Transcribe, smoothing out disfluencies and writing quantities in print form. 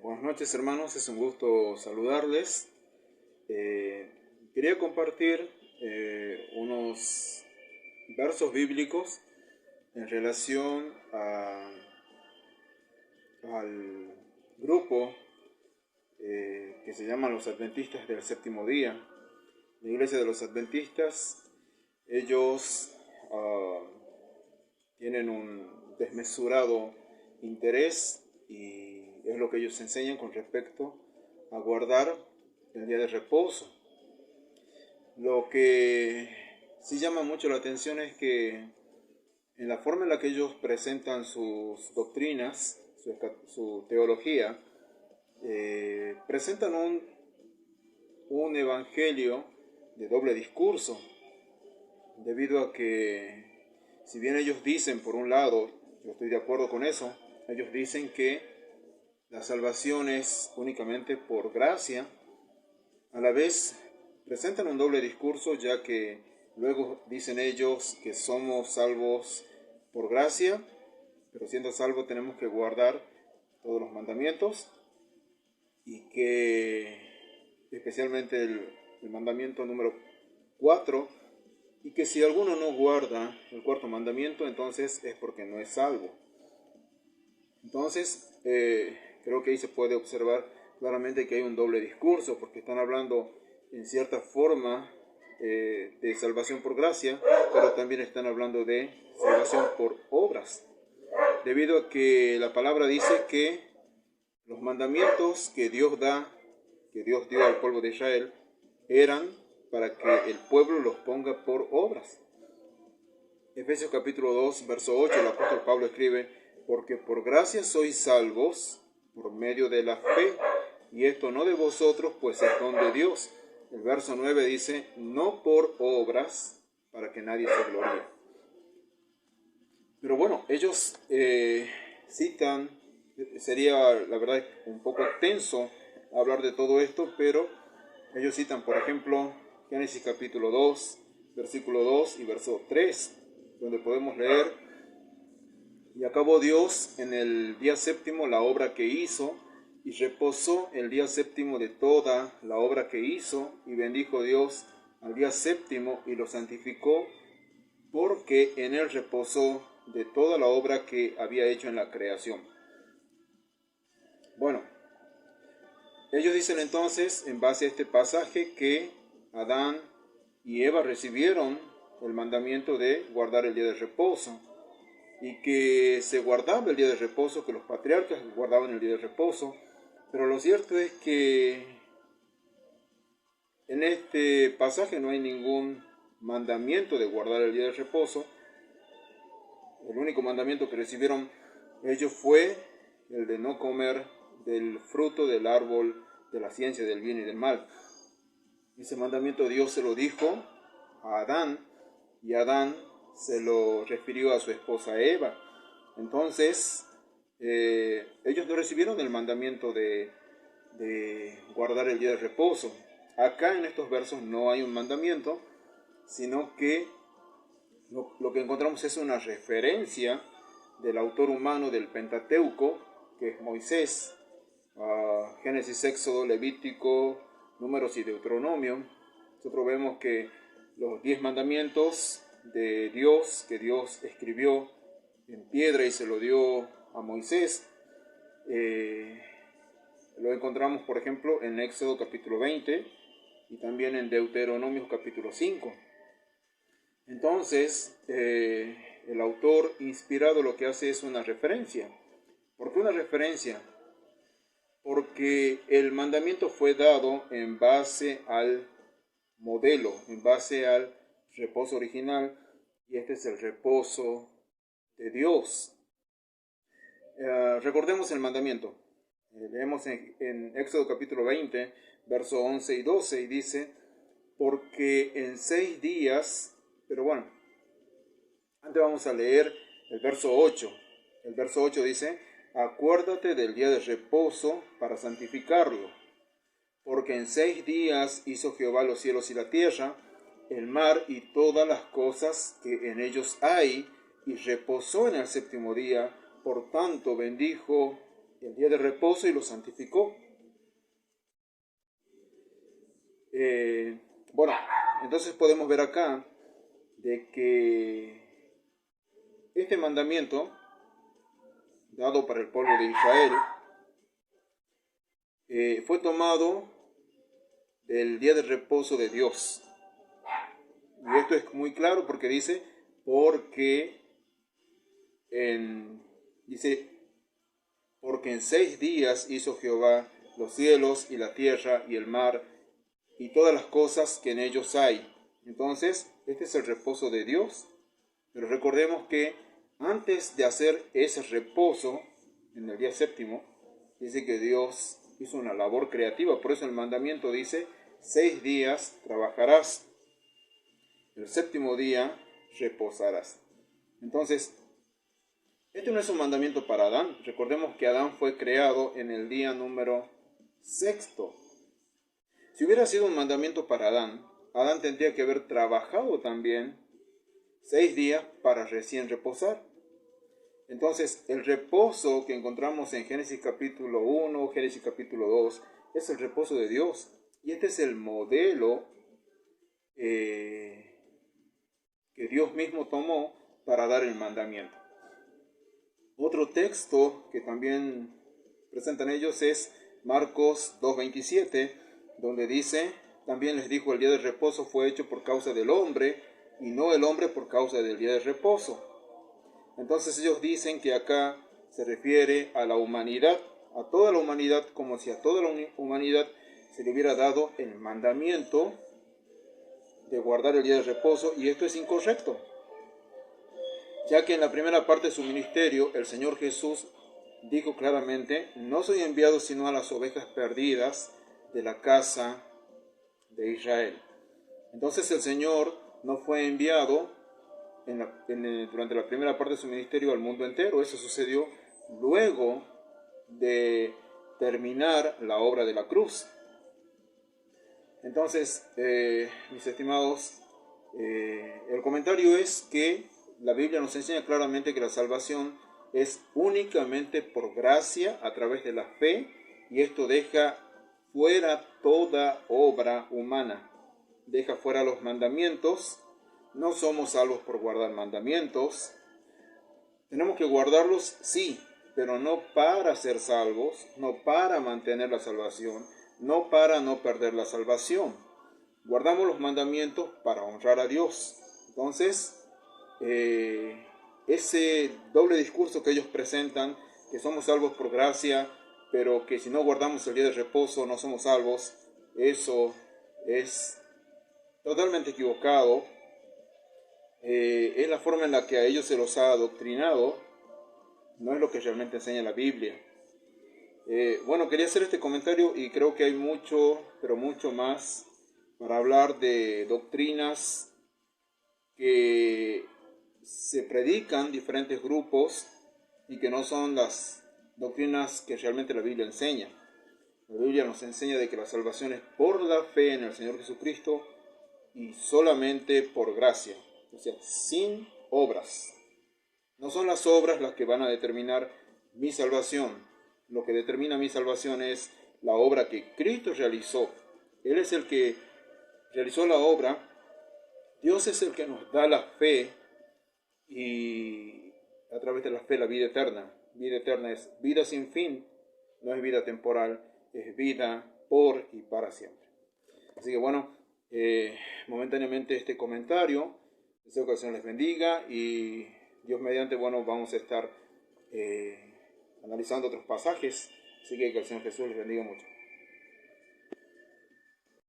Buenas noches, hermanos, es un gusto saludarles. Eh, Quería compartir unos versos bíblicos en relación al grupo que se llaman los Adventistas del Séptimo Día. La Iglesia de los Adventistas, ellos tienen un desmesurado interés y es lo que ellos enseñan con respecto a guardar el día de reposo. Lo que sí llama mucho la atención es que en la forma en la que ellos presentan sus doctrinas, su teología, presentan un evangelio de doble discurso, debido a que si bien ellos dicen, por un lado, yo estoy de acuerdo con eso, ellos dicen que la salvación es únicamente por gracia, a la vez presentan un doble discurso, ya que luego dicen ellos que somos salvos por gracia, pero siendo salvos tenemos que guardar todos los mandamientos, y que especialmente el mandamiento número 4, y que si alguno no guarda el cuarto mandamiento, entonces es porque no es salvo. Entonces, creo que ahí se puede observar claramente que hay un doble discurso, porque están hablando en cierta forma de salvación por gracia, pero también están hablando de salvación por obras, debido a que la palabra dice que los mandamientos que Dios dio al pueblo de Israel, eran para que el pueblo los ponga por obras. Efesios capítulo 2, verso 8, el apóstol Pablo escribe: porque por gracia sois salvos por medio de la fe, y esto no de vosotros, pues es don de Dios. El verso 9 dice: no por obras, para que nadie se gloríe. Pero bueno, ellos citan, sería la verdad un poco extenso hablar de todo esto, pero ellos citan, por ejemplo, Génesis capítulo 2, versículo 2 y verso 3, donde podemos leer: y acabó Dios en el día séptimo la obra que hizo, y reposó el día séptimo de toda la obra que hizo, y bendijo Dios al día séptimo y lo santificó, porque en él reposó de toda la obra que había hecho en la creación. Bueno, ellos dicen entonces, en base a este pasaje, que Adán y Eva recibieron el mandamiento de guardar el día de reposo, y que se guardaba el día de reposo, que los patriarcas guardaban el día de reposo. Pero lo cierto es que en este pasaje no hay ningún mandamiento de guardar el día de reposo. El único mandamiento que recibieron ellos fue el de no comer del fruto del árbol de la ciencia del bien y del mal. Ese mandamiento Dios se lo dijo a Adán, y Adán se lo refirió a su esposa Eva. Entonces, ellos no recibieron el mandamiento de guardar el día de reposo. Acá en estos versos no hay un mandamiento, sino que lo que encontramos es una referencia del autor humano del Pentateuco, que es Moisés, Génesis, Éxodo, Levítico, Números y Deuteronomio. Nosotros vemos que los 10 mandamientos de Dios, que Dios escribió en piedra y se lo dio a Moisés, lo encontramos, por ejemplo, en Éxodo capítulo 20 y también en Deuteronomio capítulo 5. Entonces, el autor inspirado lo que hace es una referencia. ¿Por qué una referencia? Porque el mandamiento fue dado en base al modelo, en base al reposo original, y este es el reposo de Dios. Recordemos el mandamiento. Leemos en Éxodo capítulo 20, verso 11 y 12, y dice: porque en 6 días, pero bueno, antes vamos a leer el verso 8. El verso 8 dice: acuérdate del día de reposo para santificarlo, porque en 6 días hizo Jehová los cielos y la tierra, el mar y todas las cosas que en ellos hay, y reposó en el séptimo día. Por tanto bendijo el día de reposo y lo santificó. Bueno, entonces podemos ver acá de que este mandamiento dado para el pueblo de Israel fue tomado del día de reposo de Dios. Y esto es muy claro porque dice, dice, porque en 6 días hizo Jehová los cielos y la tierra y el mar y todas las cosas que en ellos hay. Entonces, este es el reposo de Dios. Pero recordemos que antes de hacer ese reposo, en el día séptimo, dice que Dios hizo una labor creativa. Por eso el mandamiento dice, 6 días trabajarás, el séptimo día reposarás. Entonces, este no es un mandamiento para Adán. Recordemos que Adán fue creado en el día número 6. Si hubiera sido un mandamiento para Adán, Adán tendría que haber trabajado también 6 días para recién reposar. Entonces, el reposo que encontramos en Génesis capítulo 1, Génesis capítulo 2, es el reposo de Dios. Y este es el modelo que Dios mismo tomó para dar el mandamiento. Otro texto que también presentan ellos es Marcos 2:27, donde dice, también les dijo, el día de reposo fue hecho por causa del hombre, y no el hombre por causa del día de reposo. Entonces ellos dicen que acá se refiere a la humanidad, a toda la humanidad, como si a toda la humanidad se le hubiera dado el mandamiento de guardar el día de reposo, y esto es incorrecto, ya que en la primera parte de su ministerio el Señor Jesús dijo claramente, no soy enviado sino a las ovejas perdidas de la casa de Israel. Entonces el Señor no fue enviado durante la primera parte de su ministerio al mundo entero. Eso sucedió luego de terminar la obra de la cruz. Entonces, mis estimados, el comentario es que la Biblia nos enseña claramente que la salvación es únicamente por gracia a través de la fe, y esto deja fuera toda obra humana, deja fuera los mandamientos. No somos salvos por guardar mandamientos. Tenemos que guardarlos, sí, pero no para ser salvos, no para mantener la salvación, no para no perder la salvación. Guardamos los mandamientos para honrar a Dios. Entonces, ese doble discurso que ellos presentan, que somos salvos por gracia, pero que si no guardamos el día de reposo no somos salvos, eso es totalmente equivocado. Es la forma en la que a ellos se los ha adoctrinado, no es lo que realmente enseña la Biblia. Bueno, quería hacer este comentario y creo que hay mucho, pero mucho más para hablar de doctrinas que se predican diferentes grupos y que no son las doctrinas que realmente la Biblia enseña. La Biblia nos enseña de que la salvación es por la fe en el Señor Jesucristo y solamente por gracia, o sea, sin obras. No son las obras las que van a determinar mi salvación. Lo que determina mi salvación es la obra que Cristo realizó. Él es el que realizó la obra. Dios es el que nos da la fe, y a través de la fe la vida eterna. Vida eterna es vida sin fin, no es vida temporal, es vida por y para siempre. Así que bueno, momentáneamente este comentario, deseo que el Señor les bendiga, y Dios mediante, bueno, vamos a estar analizando otros pasajes, así que el Señor Jesús les bendiga mucho.